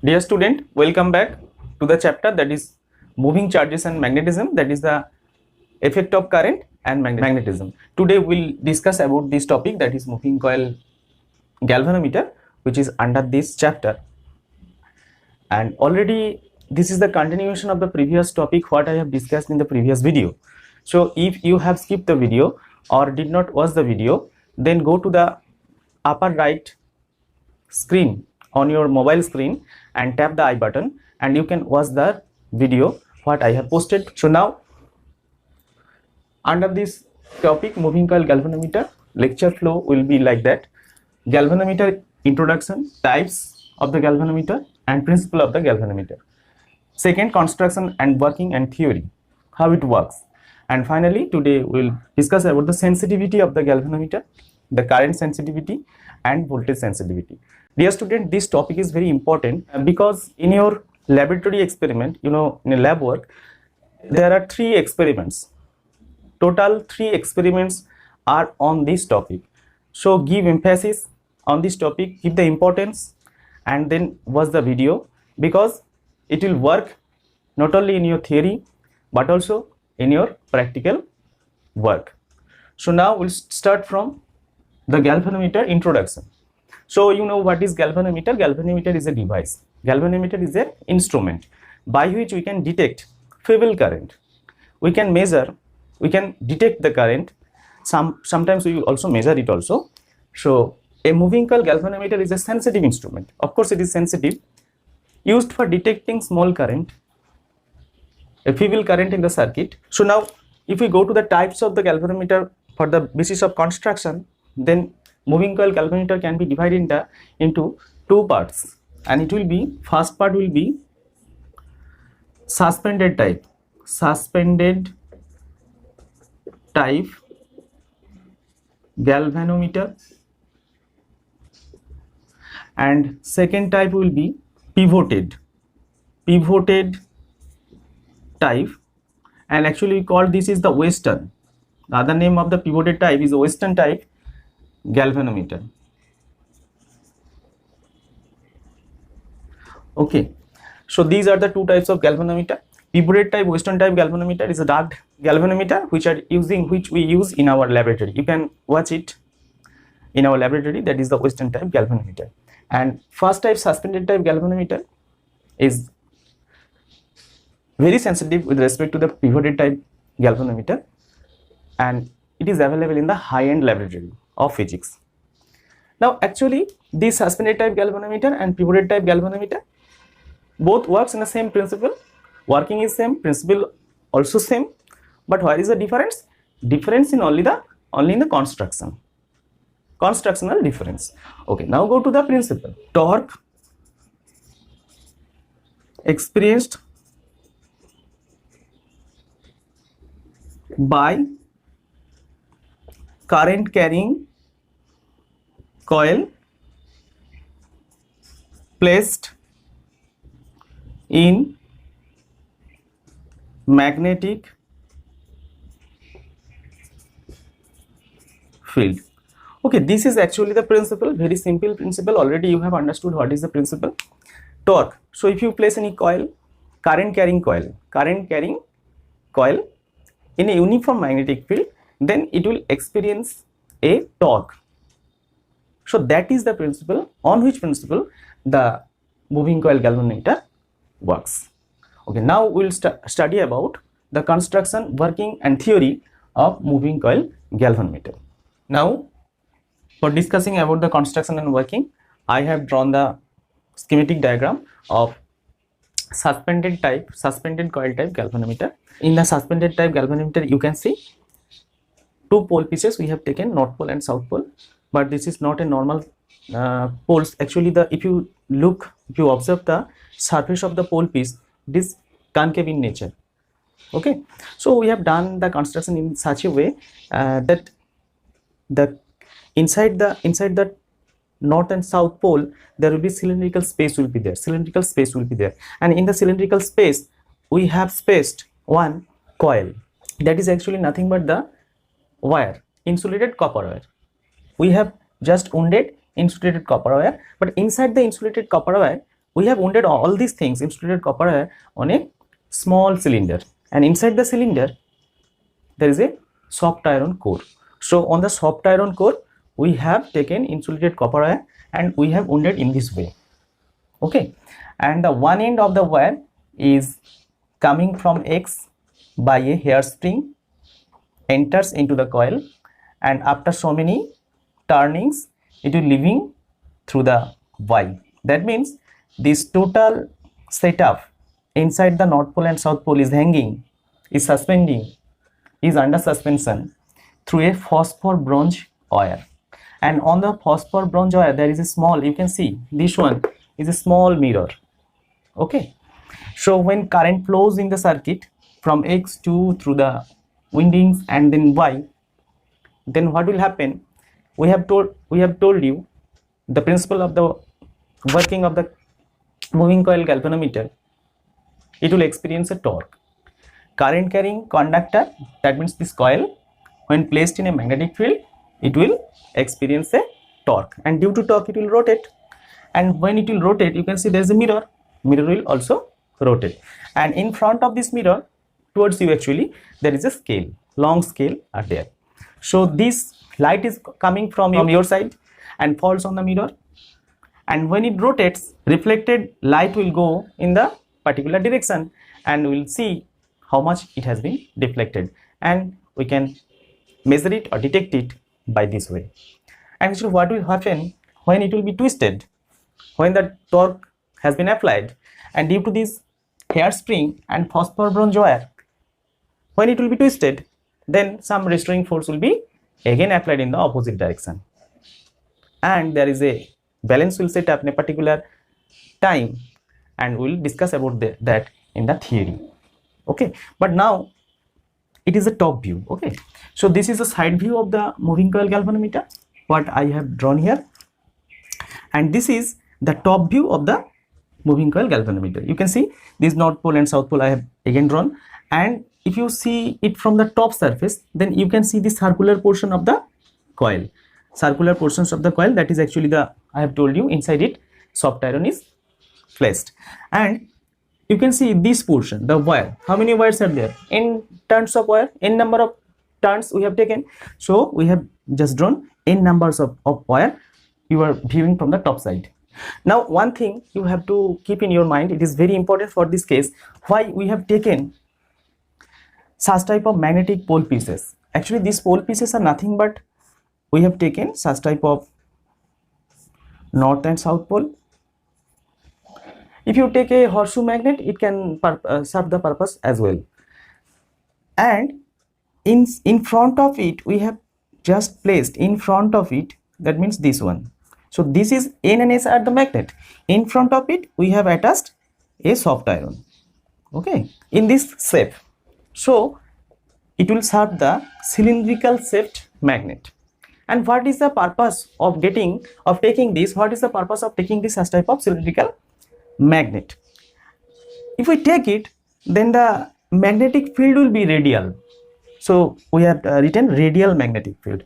Dear student, welcome back to the chapter that is moving charges and magnetism, that is the effect of current and magnetism. Today we'll discuss about this topic, that is moving coil galvanometer, which is under this chapter. And already this is the continuation of the previous topic what I have discussed in the previous video. So if you have skipped the video or did not watch the video, then go to the upper right screen on your mobile screen and tap the I button and you can watch the video what I have posted. So now under this topic moving coil galvanometer, lecture flow will be like that: galvanometer introduction, types of the galvanometer and principle of the galvanometer. Second, construction and working and theory, how it works. And finally today we will discuss about the sensitivity of the galvanometer, the current sensitivity and voltage sensitivity. Dear student, this topic is very important because in your laboratory experiment, in a lab work, there are 3 experiments. Total 3 experiments are on this topic. So give emphasis on this topic, give the importance, and then watch the video because it will work not only in your theory but also in your practical work. So now we'll start from the galvanometer introduction. So you know what is galvanometer? Galvanometer is a device. Galvanometer is an instrument by which we can detect feeble current. We can measure, we can detect the current. Sometimes we will also measure it also. So a moving coil galvanometer is a sensitive instrument. Of course it is sensitive, used for detecting small current, a feeble current in the circuit. So now if we go to the types of the galvanometer for the basis of construction, then moving coil galvanometer can be divided into 2 parts, and it will be, first part will be suspended type galvanometer, and second type will be pivoted type, and actually we call this is the Western. The other name of the pivoted type is Western type galvanometer. Okay, so these are the 2 types of galvanometer. Pivoted type, Western type galvanometer is a duct galvanometer which we use in our laboratory. You can watch it in our laboratory, that is the Western type galvanometer. And first type, suspended type galvanometer, is very sensitive with respect to the pivoted type galvanometer, and it is available in the high-end laboratory of physics. Now actually this suspended type galvanometer and pivoted type galvanometer both works in the same principle. Working is same, principle also same, but where is the difference? Difference in only in the constructional difference. Okay, now go to the principle. Torque experienced by current carrying coil placed in magnetic field. Okay, this is actually the principle, very simple principle. Already you have understood what is the principle. Torque. So if you place any coil, current carrying coil in a uniform magnetic field, then it will experience a torque. So that is the principle, on which principle the moving coil galvanometer works. Okay, now we will study about the construction, working and theory of moving coil galvanometer. Now for discussing about the construction and working, I have drawn the schematic diagram of suspended coil type galvanometer. In the suspended type galvanometer, you can see 2 pole pieces we have taken, north pole and south pole, but this is not a normal poles. Actually if you observe the surface of the pole piece, it is concave in nature. Okay, so we have done the construction in such a way that the inside the north and south pole there will be cylindrical space will be there, and in the cylindrical space we have spaced one coil, that is actually nothing but the wire, insulated copper wire. We have just wounded insulated copper wire, but inside the insulated copper wire we have wounded all these things, insulated copper wire, on a small cylinder, and inside the cylinder there is a soft iron core. So on the soft iron core we have taken insulated copper wire and we have wounded in this way. Okay, and the one end of the wire is coming from X by a hairspring, enters into the coil, and after so many turnings it will leaving through the Y. That means this total setup inside the North Pole and South Pole is hanging, is suspending, is under suspension through a phosphor bronze wire. And on the phosphor bronze wire there is a small, you can see this one is a small mirror. Okay, so when current flows in the circuit from X2 through the windings and then Y, then what will happen? We have told you the principle of the working of the moving coil galvanometer. It will experience a torque. Current carrying conductor, that means this coil, when placed in a magnetic field, it will experience a torque, and due to torque it will rotate. And when it will rotate, you can see there is a mirror will also rotate, and in front of this mirror towards you actually there is a scale, long scale are there. So this light is coming from your side and falls on the mirror, and when it rotates, reflected light will go in the particular direction, and we will see how much it has been deflected, and we can measure it or detect it by this way. And actually what will happen when it will be twisted, when the torque has been applied, and due to this hairspring and phosphor bronze wire, when it will be twisted, then some restoring force will be again applied in the opposite direction, and there is a balance will set up in a particular time, and we will discuss about that in the theory. Okay, but now it is a top view. Okay, so this is a side view of the moving coil galvanometer, what I have drawn here, and this is the top view of the moving coil galvanometer. You can see this North Pole and South Pole I have again drawn, and if you see it from the top surface, then you can see the circular portion of the coil. Circular portions of the coil, that is actually the, I have told you, inside it soft iron is placed, and you can see this portion, the wire. How many wires are there? N turns of wire, n number of turns we have taken. So we have just drawn n numbers of wire. You are viewing from the top side. Now one thing you have to keep in your mind, it is very important for this case, why we have taken such type of magnetic pole pieces. Actually these pole pieces are nothing but we have taken such type of north and south pole. If you take a horseshoe magnet, it can serve the purpose as well. And in front of it, we have just placed in front of it, that means this one. So this is N and S are the magnet. In front of it, we have attached a soft iron. Okay, in this shape. So it will serve the cylindrical shaped magnet. And what is the purpose of taking this? What is the purpose of taking this as type of cylindrical magnet? If we take it, then the magnetic field will be radial. So we have written radial magnetic field.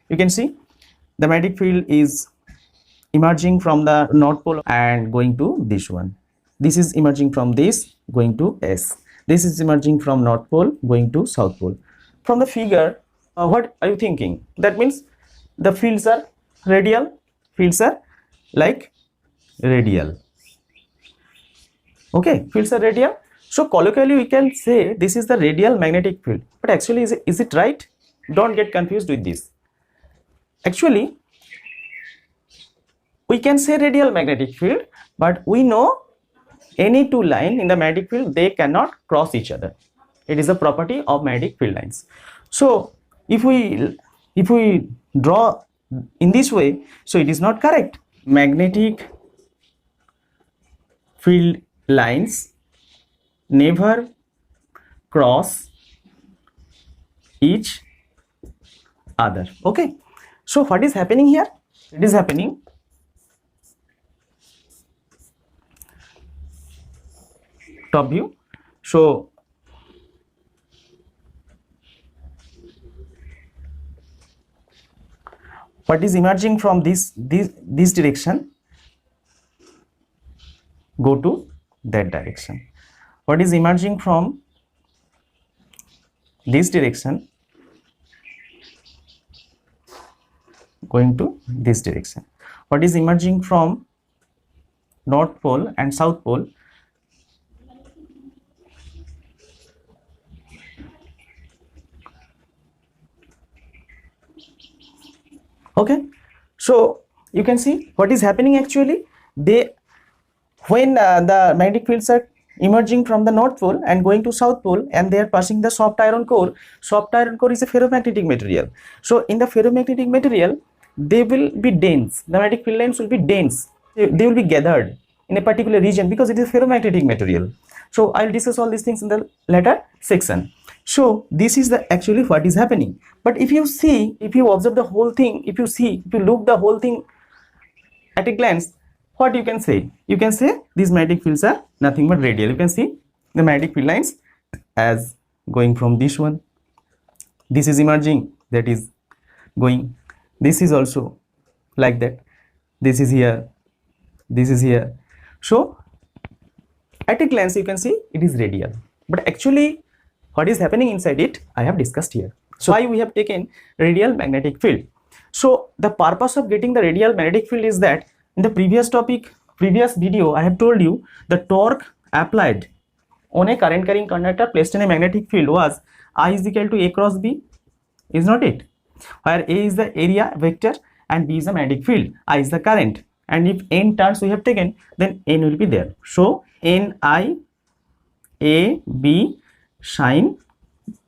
You can see the magnetic field is emerging from the North Pole and going to this one. This is emerging from this going to S. This is emerging from North Pole going to South Pole. From the figure, what are you thinking? That means the fields are radial, fields are like radial. Okay, fields are radial. So colloquially we can say this is the radial magnetic field, but actually is it right? Don't get confused with this. Actually we can say radial magnetic field, but we know any two lines in the magnetic field, they cannot cross each other. It is a property of magnetic field lines. So if we draw in this way, so it is not correct. Magnetic field lines never cross each other. Okay, so what is happening here? It is happening top view. So what is emerging from this direction? go to that direction. What is emerging from this direction going to this direction. What is emerging from North Pole and South Pole okay. So you can see what is happening actually. When the magnetic fields are emerging from the North Pole and going to South Pole, and they are passing the soft iron core. Soft iron core is a ferromagnetic material. So in the ferromagnetic material, they will be dense. The magnetic field lines will be dense. They will be gathered in a particular region because it is ferromagnetic material. So I'll discuss all these things in the later section. So this is the actually what is happening. But if you see, if you observe the whole thing, if you look the whole thing at a glance, what you can say? You can say these magnetic fields are nothing but radial. You can see the magnetic field lines as going from this one. This is emerging, that is going. This is also like that. This is here. This is here. So at a glance you can see it is radial. But actually what is happening inside it, I have discussed here. So why we have taken radial magnetic field. So the purpose of getting the radial magnetic field is that in the previous video, I have told you the torque applied on a current carrying conductor placed in a magnetic field was I is equal to A cross B, is not it? Where A is the area vector and B is the magnetic field, I is the current, and if N turns we have taken, then N will be there. So NI A B sine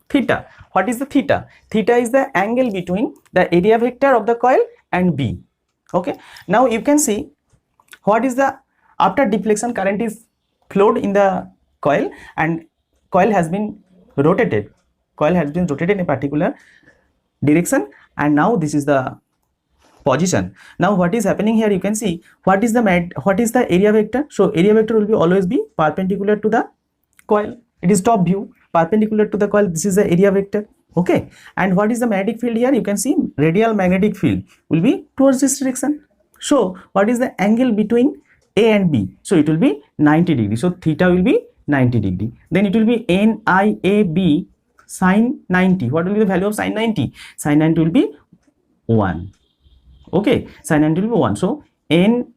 theta. What is the theta? Theta is the angle between the area vector of the coil and B. Okay, now you can see what is the, after deflection current is flowed in the coil and coil has been rotated. Coil has been rotated in a particular direction, and now this is the position. Now what is happening here, you can see what is the area vector. So area vector will be always be perpendicular to the coil. It is top view, perpendicular to the coil. This is the area vector. Okay, and what is the magnetic field here? You can see radial magnetic field will be towards this direction. So what is the angle between A and B? So it will be 90 degrees. So theta will be 90 degree. Then it will be NIAB sine 90. What will be the value of sine 90? Sine 90 will be 1. Okay, sine 90 will be 1. So NIAB.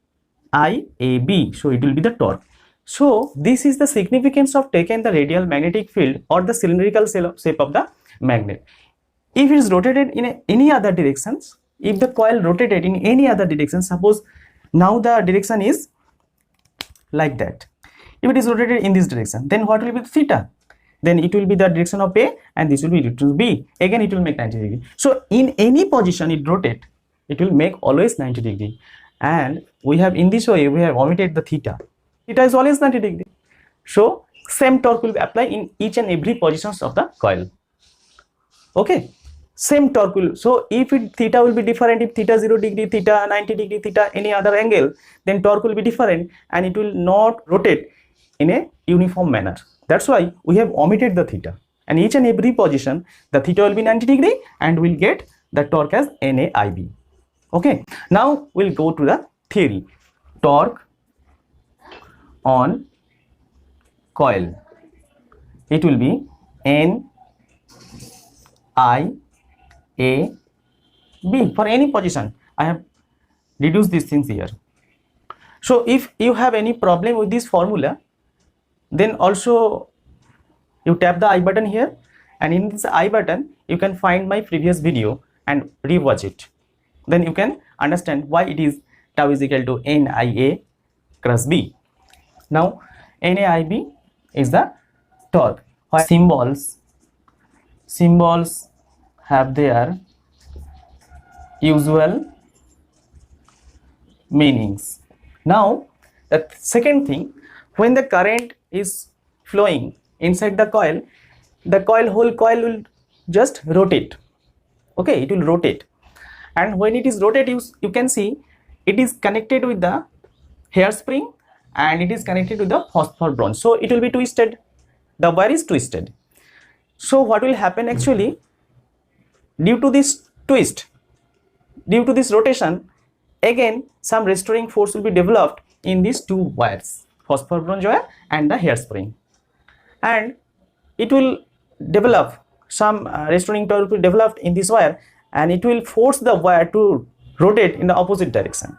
So it will be the torque. So this is the significance of taking the radial magnetic field or the cylindrical shape of the magnet. If it is rotated in any other directions, if the coil rotated in any other direction, suppose now the direction is like that. If it is rotated in this direction, then what will be the theta? Then it will be the direction of A and this will be direction of B. Again it will make 90 degree. So in any position it rotate, it will make always 90 degree. And we have in this way, we have omitted the theta. Theta is always 90 degree. So same torque will be applied in each and every positions of the coil. Okay, same torque will, so if theta will be different, if theta 0 degree, theta 90 degree, theta any other angle, then torque will be different and it will not rotate in a uniform manner. That's why we have omitted the theta, and each and every position the theta will be 90 degree and we'll get the torque as NAIB. Okay, now we'll go to the theory. Torque on coil, it will be NIAB for any position. I have reduced these things here. So if you have any problem with this formula, then also you tap the I button here, and in this I button you can find my previous video and rewatch it. Then you can understand why it is tau is equal to NIA cross B. Now NAIB is the torque. Why symbols have their usual meanings. Now the second thing, when the current is flowing inside the coil, whole coil will just rotate. Okay, it will rotate, and when it is rotated, you can see it is connected with the hairspring and it is connected with the phosphor bronze. So it will be twisted, the wire is twisted. So what will happen actually, due to this twist, due to this rotation, again some restoring force will be developed in these two wires. phosphor bronze wire and the hairspring, and it will develop some restoring torque will develop in this wire, and it will force the wire to rotate in the opposite direction.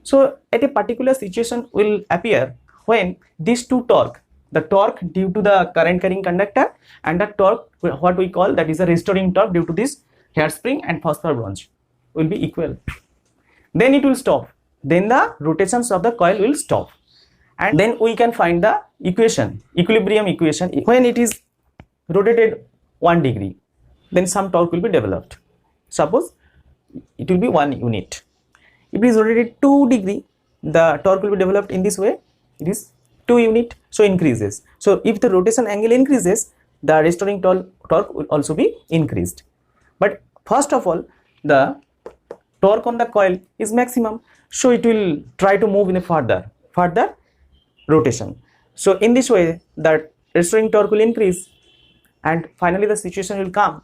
So at a particular situation will appear when these two torque, the torque due to the current carrying conductor and the torque what we call that is a restoring torque due to this hairspring and phosphor bronze will be equal. Then it will stop. Then the rotations of the coil will stop. And then we can find the equation, equilibrium equation. When it is rotated 1 degree, then some torque will be developed. Suppose it will be 1 unit. If it is rotated 2 degree, the torque will be developed in this way. It is 2 unit, so increases. So if the rotation angle increases, the restoring torque will also be increased. But first of all, the torque on the coil is maximum, so it will try to move in a further rotation. So in this way, the restoring torque will increase, and finally the situation will come.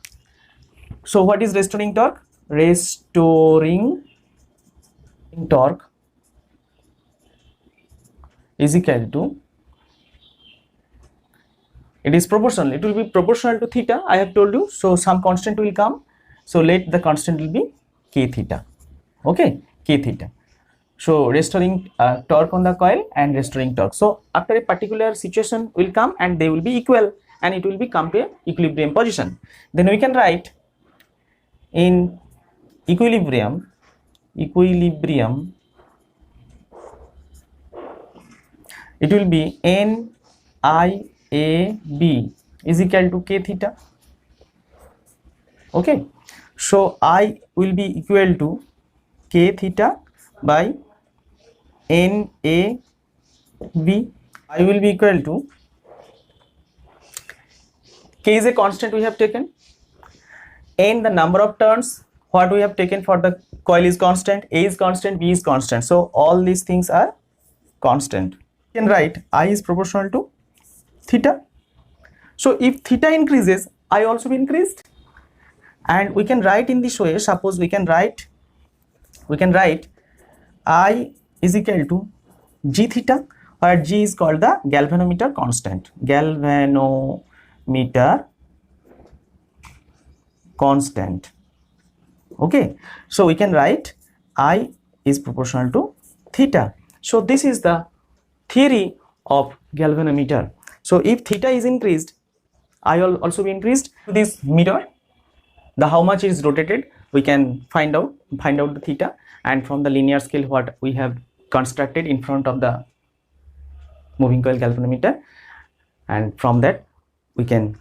So what is restoring torque? Restoring torque is equal to, it is proportional, it will be proportional to theta, I have told you. So some constant will come, so let the constant will be k theta. Okay, k theta. So restoring torque on the coil and restoring torque. So after a particular situation will come and they will be equal, and it will be come to equilibrium position. Then we can write in equilibrium it will be NIAB is equal to k theta. Okay, so I will be equal to k theta by NAB. I will be equal to, k is a constant we have taken, n the number of turns what we have taken for the coil is constant, A is constant, B is constant, so all these things are constant. You can write I is proportional to theta. So if theta increases, I also be increased, and we can write in this way. Suppose we can write I is equal to g theta, where g is called the galvanometer constant. Galvanometer constant. Okay, so we can write I is proportional to theta. So this is the theory of galvanometer. So if theta is increased, I will also be increased. This meter, the how much is rotated, we can find out the theta, and from the linear scale what we have constructed in front of the moving coil galvanometer, and from that we can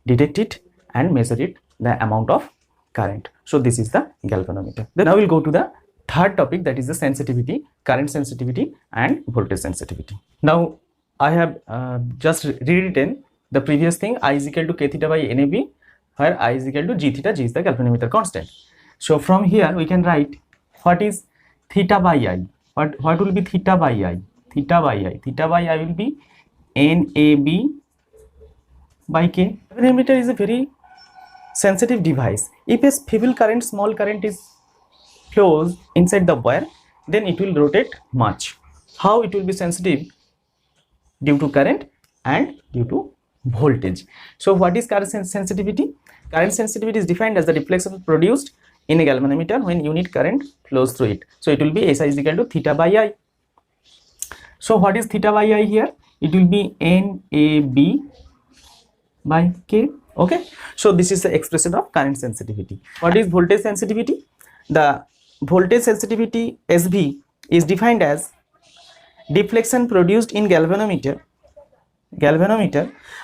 detect it and measure it, the amount of current. So this is the galvanometer. Then now we'll go to the third topic, that is the sensitivity, current sensitivity and voltage sensitivity. Now I have just rewritten the previous thing, I is equal to k theta by NAB, where I is equal to g theta, g is the galvanometer constant. So from here we can write what is theta by I. What will be theta by I? Theta by I will be NAB by K. Galvanometer is a very sensitive device. If a feeble current, small current is flows inside the wire, then it will rotate much. How it will be sensitive? Due to current and due to voltage. So what is current sensitivity? Current sensitivity is defined as the reflection produced in a galvanometer when unit current flows through it. So it will be SI is equal to theta by I. So what is theta by I here? It will be NAB by K. Okay, so this is the expression of current sensitivity. What is voltage sensitivity? The voltage sensitivity SV is defined as deflection produced in galvanometer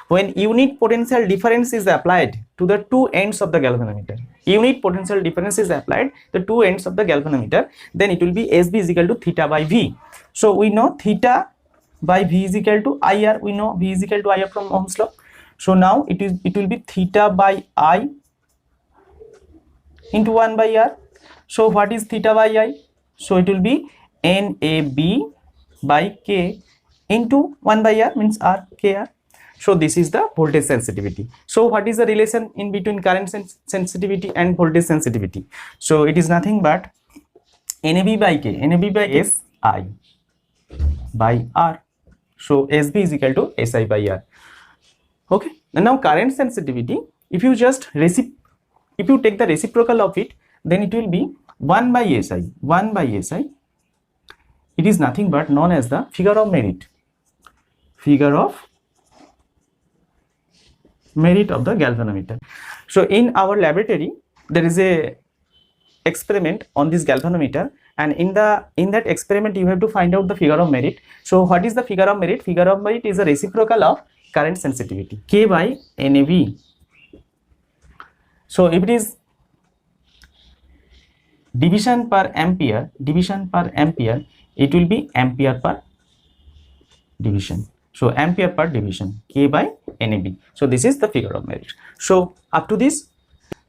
when unit potential difference is applied to the two ends of the galvanometer. Unit potential difference is applied to the two ends of the galvanometer, then it will be SB is equal to theta by V. So we know theta by V is equal to IR. We know V is equal to IR from Ohm's law. So now it will be theta by I into 1 by R. So what is theta by I? So it will be NAB by K into 1 by R, means R KR. So this is the voltage sensitivity. So what is the relation in between current sensitivity and voltage sensitivity? So it is nothing but NAB by K, NAB by SI. by R. So SB is equal to SI by R. Okay, and now current sensitivity, if you take the reciprocal of it, then it will be 1 by SI. 1 by SI, it is nothing but known as the figure of merit. Figure of merit of the galvanometer. So in our laboratory, there is a experiment on this galvanometer, and in that experiment you have to find out the figure of merit. So what is the figure of merit? Figure of merit is a reciprocal of current sensitivity, K by NAV. So if it is division per ampere, it will be ampere per division. So ampere per division, K by NAB. So this is the figure of merit. So up to this,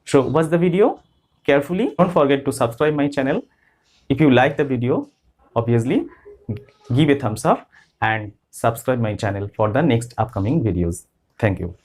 so watch the video carefully. Don't forget to subscribe my channel. If you like the video, obviously give a thumbs up and subscribe my channel for the next upcoming videos. Thank you.